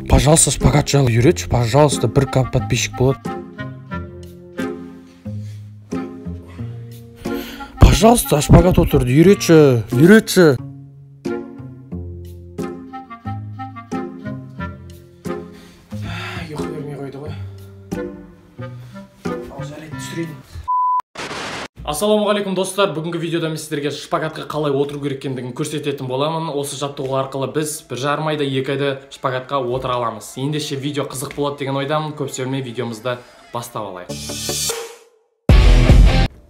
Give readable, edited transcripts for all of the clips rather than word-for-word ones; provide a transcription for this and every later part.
Пожалуйста, шпагат жайлы үйретші, пожалуйста, бір подписчик болады. Пожалуйста, шпагат отырды, үйретші. Ұйқы бермей қойды ғой. Жарайды, түсірейін. Ассалаумағалейкум достар, бүгінгі видеода мен сіздерге шпагатқа қалай отыру керек екендігін көрсететін боламын. Осы жаттығу арқылы біз 1,5 айда 2 айда шпагатқа отыра аламыз. Ендеше видео қызық болады деген ойдамын. Көп сөйлемей видеомызды бастап алайық.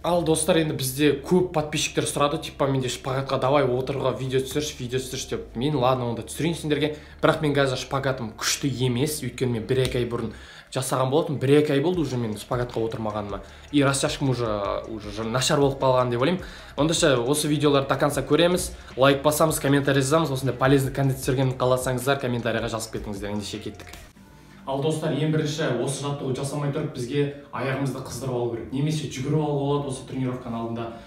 Ал достар, енді бізде көп подписчиктер сұрады, типа менде шпагатқа давай отыруға видео түсірші деп. Мен ладно, онда түсірейін сендерге. Бірақ мен қазір шпагатым күшті емес, өйткені мен 1-2 ай бұрын жасаған болатын. 1-2 ай болды уже мен шпагатқа отырмағаныма. И растяжкам уже нашар болып қалған деп ойлаймын. Ондайша осы видеоларды до конца көреміз. Лайк басамыз, комментарий жазамыз. Осындай полезный контент түсіргенін қаласаңыздар, комментарийға жазып кетіңіздер. Ендеше кеттік. Ал достар, ең бірінші осы жаттығу жасамай тұрып бізге аяғымызды қыздырып алу керек. Немесе жүгіріп алуға болады, осы тренировканың алдында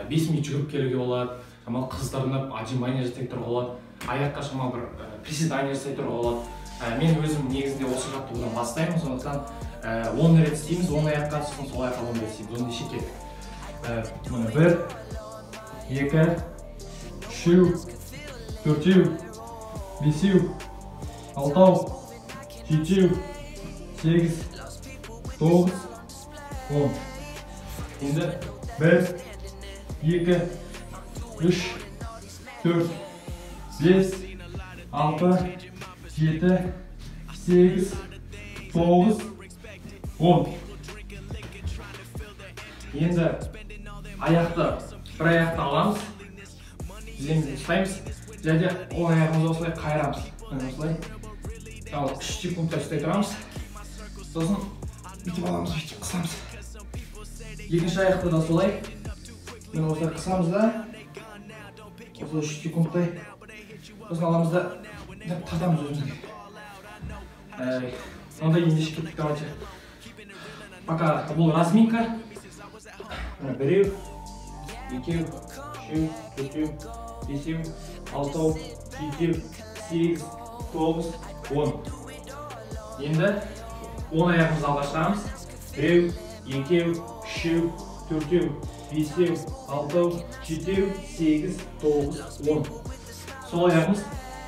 5 минут жүгіріп келуге болады. Шамалы қыздырынып, отжимание жасай тұруға болады. Аяққа шамалы бір приседание жасай тұруға болады. Мен өзім негізінде осы жаттығудан бастаймын, сондықтан 10 рет істейміз, 10 аяққа, сосын сол аяққа 10 рет істейміз. Оны кеттік. Мұны 1, 2, 3, 4, 5, 6, 7, 8, 9, 10. Енді 1, 2, 3, 4, 5, 6, 7, 8, 9, 10. Енді аяқты, бір аяқты аламыз, тіземізді ұстаймыз, және ол аяғымызды осылай қайырамыз. Осылай. Ал 3 секундта ұстай тұрамыз. Сосын бүйтіп аламыз, бүйтіп қысамыз. Екінші аяқты да солай. Мен осылай қысамыз да. Осылай 3 секундтай. Сосын аламыз да тартамыз өзімізге. Онда ендеше кеттік, давайте. Пока бұл разминка. 1, 2, 3, 4, 5, 6, 7, 8, 9, 10. Енді 10 аяғымызды алға шығарамыз. 1, 2, 3, 4, 5, 6, 7, 8, 9, 10. Сол аяғымыз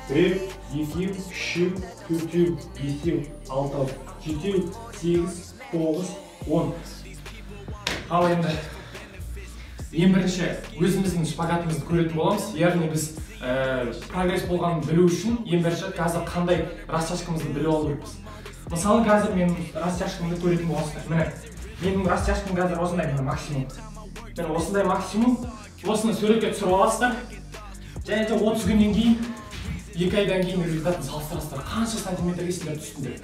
1, 2, 3, 4, 5, 6, 7, 8, 9, 10. Ал енді ең бірінші өзіміздің шпагатымызды көретін боламыз. Яғни біз прогресс болғанын білу үшін ең бірінші қазір қандай растяжкамызды біліп алу керекпіз. Мысалы, қазір мен растяжкамды көретін боласыздар. Міне, менің растяжкам қазір осындай максимум. Мен осындай максимум, осыны суретке түсіріп аласыздар. Және де 30 күннен кейін, 2 айдан кейін результатын салыстырасыздар. Қанша сантиметрге сіздер түстіңдер.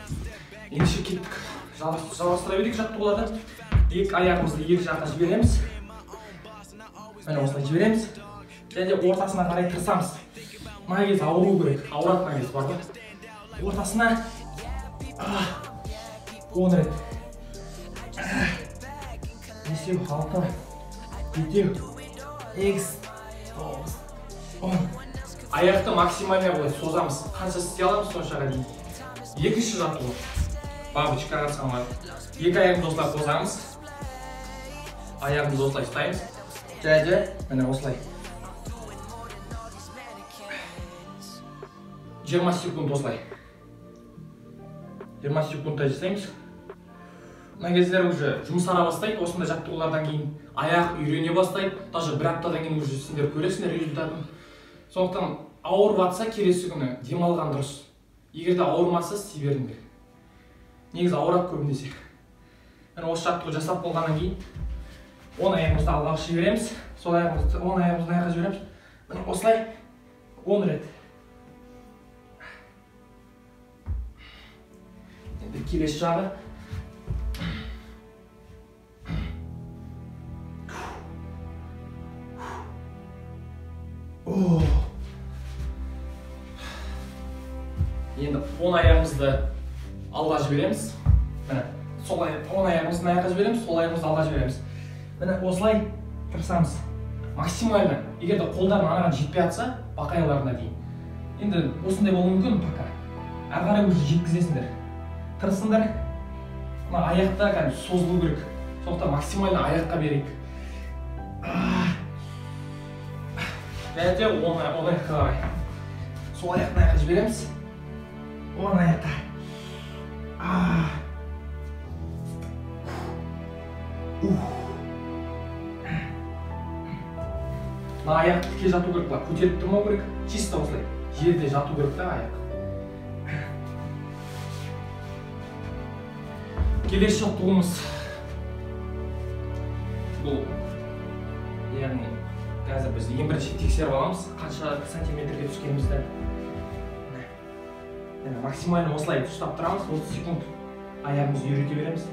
Ендеше кеттік. Жалғастыра берейік жаттығуларды. Екі аяғымызды екі жаққа жібереміз. Міне осылай жібереміз. Және де ортасына қарай тырысамыз. Мына кез ауыру керек. Ауыратын кез бар ғой. Ортасына 10 рет. 5, 6, 7, 8, 9, 10. Аяқты максимально былай созамыз. Қанша істей аламыз соншаға дейін. Екінші жаттығу. Бабочкаға салмайды. Екі аяғымызды осылай қозамыз. Аяғымызды осылай ұстаймыз. Және де міне осылай. 20 секунд осылай. 20 секундта жасаймыз. Мына кездер уже жұмсара бастайды. Осындай жаттығулардан кейін аяқ үйрене бастайды. Даже 1 аптадан кейін уже сендер көресіңдер результатын. Сондықтан ауырып жатса келесі күні демалған дұрыс. Егер де ауырмаса істей беріңдер. Негізі ауырады көбінесе. Осы жаттығу жасап болғаннан кейін 10 аяғымызды алға жібереміз. Сол аяғымызды 10 аяғымызды аяққа жібереміз. Міне осылай 10 рет. Енді келесі жағы. Енді 10 аяғымызды алға жібереміз. Міне, сол 10 аяғымызды аяққа жібереміз, сол аяғымызды алға жібереміз. Міне осылай тырысамыз. Максимально, егер де қолдарын анаға жетпей атса, бақайларына дейін. Енді осындай болуы мүмкін пока. ары қарай өзі жеткізесіңдер. Тырысыңдар. Мына аяқта кәдімгі созылу керек. Сондықтан максимально аяққа берейік. Және оң аяққа қарай. Сол аяқтан аяққа жібереміз. Оң аяққа. Мына аяқ тіке жату керек, көтеріп тұрмау керек. Чисто осылай жерде жату керек та аяқ. Келесі жаттығуымыз бұл, яғни қазір біз ең бірінші тексеріп аламыз, қанша сантиметрге түскенімізді. Максимально осылай ұстап тұрамыз, 30 секунд аяғымызды үйрете береміз.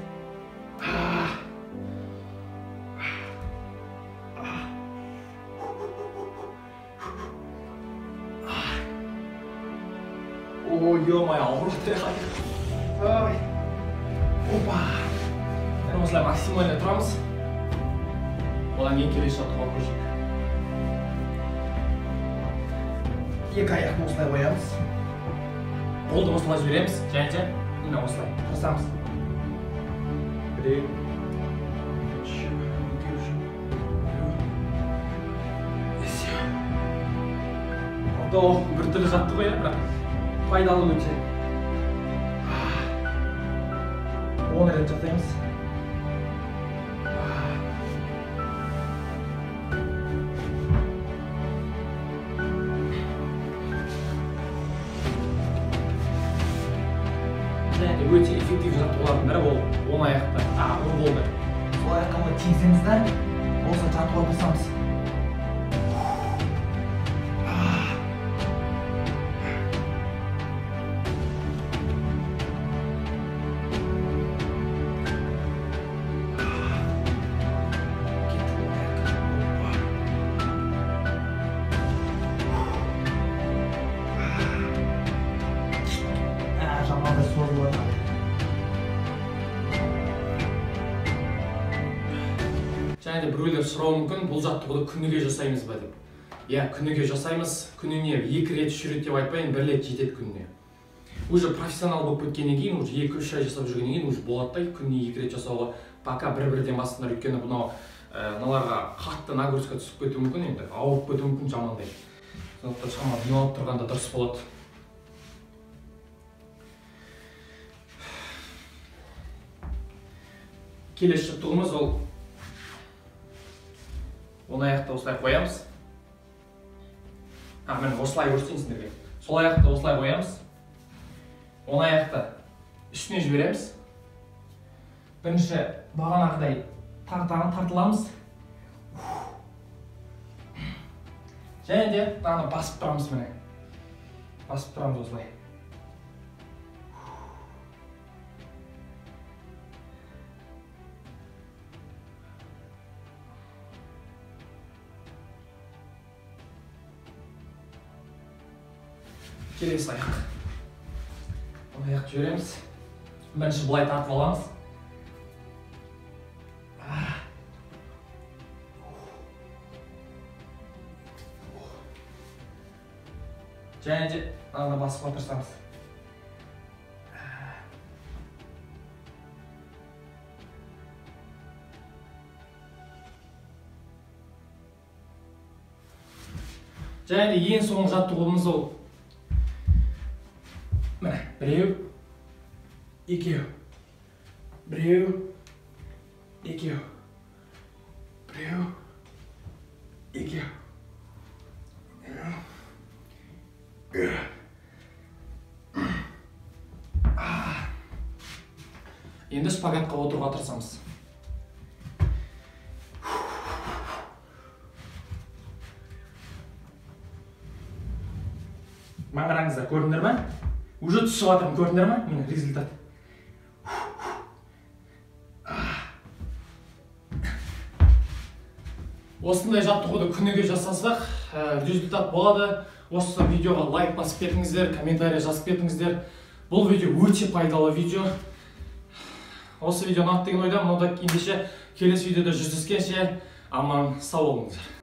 Ой, ё-моё, ауырды аяқ. Опа! Осылай максимально тұрамыз. Одан кейін келесі жаттығуға көшейік. Екі аяқты осылай қоямыз. Қолды осылай жібереміз, және мына осылай тырысамыз. Біреу, бір түрлі жаттығу ғой, бірақ пайдалы өте. 10 рет жаттаймыз. Және өте эффективті жаттығулардың бірі ол оң аяқта. Ол болды. Сол аяққа теңсеңіздер, осы жаттығуға қосамыз. Және де біреулер сұрауы мүмкін, бұл жаттығуды күніге жасаймыз ба деп. Иә, күніге жасаймыз. Күніне 2 рет, 3 рет деп айтпайын, 1 рет жетеді күніне. Уже профессионал болып кеткеннен кейін, уже 2-3 ай жасап жүргеннен кейін, уже болады, күніне 2 рет жасауға пока бір-бірден басыңдар, өйткені мыналарға қатты нагрузка түсіп кетуі мүмкін, енді ауырып кетуі мүмкін жамандай. Сондықтан шамалы демалып тұрғанда дұрыс болады. Келесі жаттығуымыз ол оң аяқты осылай қоямыз. Мен осылай көрсетейін сіздерге. Сол аяқты осылай қоямыз. Оң аяқты үстіне жібереміз. Бірінші бағанағыдай тартыламыз. Және де басып тұрамыз міне. Басып тұрамыз осылай. Келесі аяқ. Бұл аяқты жібереміз. Бірінші бұлай тартып аламыз. Және де басып отырсамыз. Және де ең соңғы жаттығуымыз ол біреу, екеу, біреу, екеу, біреу, екеу. Енді шпагатқа отыруға тырысамыз. Маңыраңыздар, көрдіңдер ме? Уже түсіп жатырмын, көрдіңдер ме? Міне результат. Осындай жаттығуды күніге жасасақ, результат болады. Осы видеоға лайк басып кетіңіздер, комментарий жазып кетіңіздер. Бұл видео өте пайдалы видео. Осы видео ұнады деген ойдамын. Ендеше келесі видеода жүздескенше аман сау болыңыздар.